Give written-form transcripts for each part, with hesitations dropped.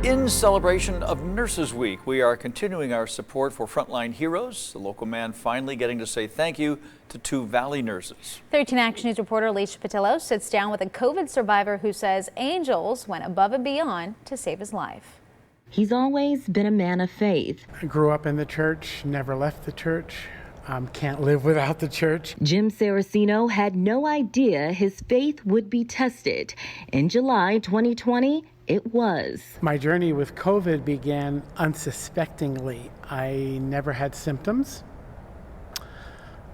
In celebration of Nurses Week, we are continuing our support for frontline heroes. The local man finally getting to say thank you to 2 Valley nurses. 13 Action News reporter Alicia Patillo sits down with a COVID survivor who says angels went above and beyond to save his life. He's always been a man of faith. I grew up in the church, never left the church. Can't live without the church. Jim Saraceno had no idea his faith would be tested. In July 2020, it was. My journey with COVID began unsuspectingly. I never had symptoms.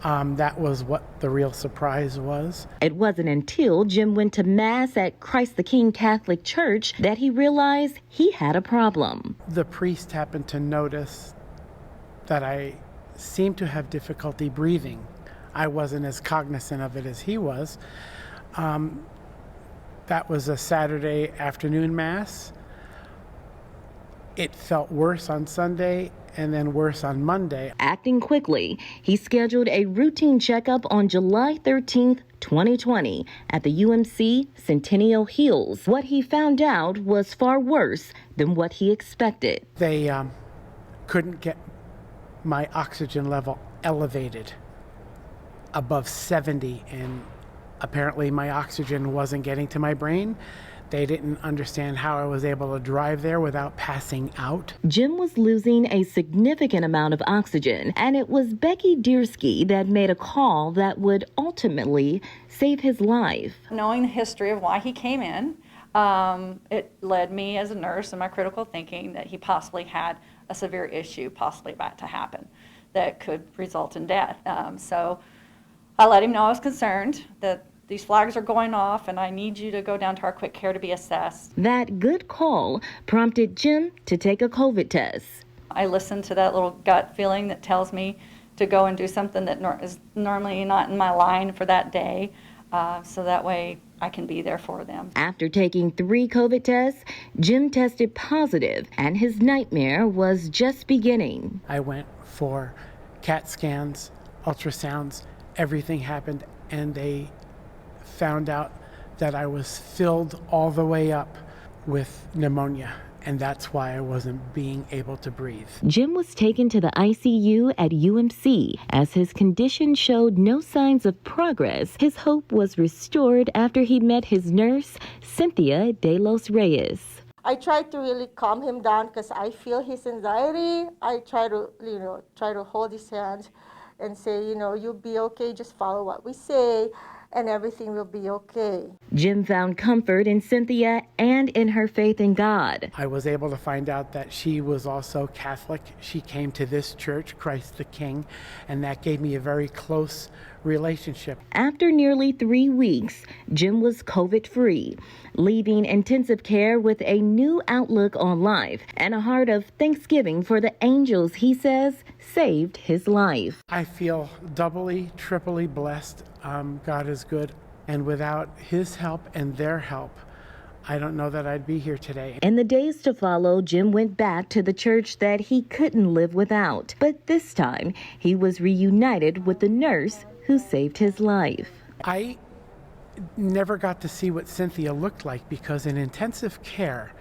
That was what the real surprise was. It wasn't until Jim went to Mass at Christ the King Catholic Church that he realized he had a problem. The priest happened to notice that I seemed to have difficulty breathing. I wasn't as cognizant of it as he was. That was a Saturday afternoon Mass. It felt worse on Sunday and then worse on Monday. Acting quickly, he scheduled a routine checkup on July 13th, 2020 at the UMC Centennial Hills. What he found out was far worse than what he expected. They couldn't get my oxygen level elevated above 70, and apparently my oxygen wasn't getting to my brain. They didn't understand how I was able to drive there without passing out. Jim was losing a significant amount of oxygen, and it was Becky Deersky that made a call that would ultimately save his life. Knowing the history of why he came in, it led me as a nurse in my critical thinking that he possibly had a severe issue possibly about to happen that could result in death. So I let him know I was concerned that these flags are going off and I need you to go down to our quick care to be assessed. That good call prompted Jim to take a COVID test. I listened to that little gut feeling that tells me to go and do something that is normally not in my line for that day, so that way I can be there for them. After taking 3 COVID tests, Jim tested positive and his nightmare was just beginning. I went for CAT scans, ultrasounds, everything happened, and they found out that I was filled all the way up with pneumonia, and that's why I wasn't being able to breathe. Jim was taken to the ICU at UMC. As his condition showed no signs of progress, his hope was restored after he met his nurse, Cynthia De Los Reyes. I try to really calm him down because I feel his anxiety. I try to, hold his hand and say, you'll be okay, just follow what we say, and everything will be okay. Jim found comfort in Cynthia and in her faith in God. I was able to find out that she was also Catholic. She came to this church, Christ the King, and that gave me a very close relationship. After nearly 3 weeks, Jim was COVID-free, leaving intensive care with a new outlook on life and a heart of thanksgiving for the angels he says saved his life. I feel doubly, triply blessed. God is good, and without his help and their help, I don't know that I'd be here today. In the days to follow, Jim went back to the church that he couldn't live without. But this time, he was reunited with the nurse who saved his life. I never got to see what Cynthia looked like because in intensive care,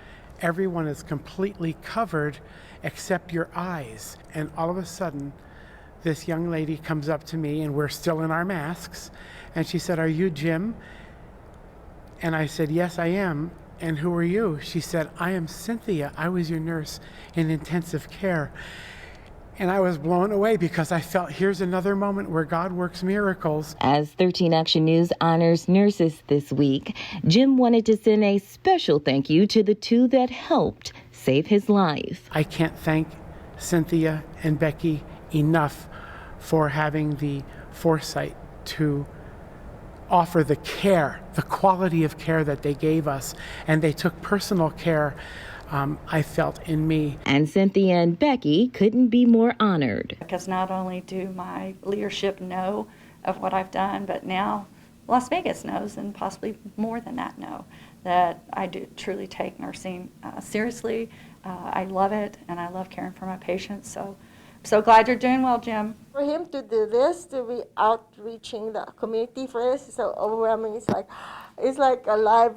everyone is completely covered except your eyes. And all of a sudden, this young lady comes up to me, and we're still in our masks, and she said, "Are you Jim?" And I said, "Yes, I am." "And who are you?" She said, "I am Cynthia. I was your nurse in intensive care." And I was blown away because I felt here's another moment where God works miracles. As 13 Action News honors nurses this week, Jim wanted to send a special thank you to the 2 that helped save his life. I can't thank Cynthia and Becky enough for having the foresight to offer the care, the quality of care that they gave us, and they took personal care, I felt, in me. And Cynthia and Becky couldn't be more honored. Because not only do my leadership know of what I've done, but now Las Vegas knows, and possibly more than that know, that I do truly take nursing seriously. I love it, and I love caring for my patients. So glad you're doing well, Jim. For him to do this, to be outreaching the community for this, is so overwhelming. It's like a live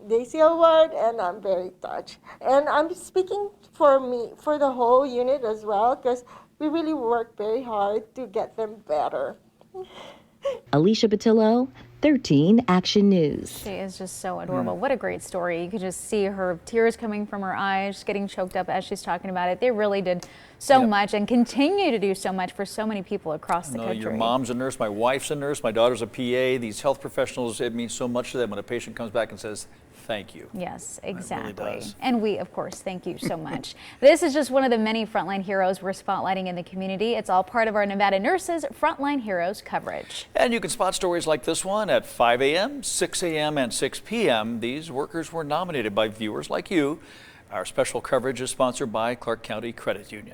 Daisy Award, and I'm very touched. And I'm speaking for me, for the whole unit as well, because we really work very hard to get them better. Alicia Patillo, 13 Action News. She is just so adorable. What a great story. You could just see her tears coming from her eyes, getting choked up as she's talking about it. They really did so much and continue to do so much for so many people across the country. Your mom's a nurse, my wife's a nurse, my daughter's a PA. These health professionals, it means so much to them when a patient comes back and says, thank you. Yes, exactly. Really does. And we, of course, thank you so much. This is just one of the many frontline heroes we're spotlighting in the community. It's all part of our Nevada Nurses Frontline Heroes coverage. And you can spot stories like this one at 5 a.m., 6 a.m., and 6 p.m. These workers were nominated by viewers like you. Our special coverage is sponsored by Clark County Credit Union.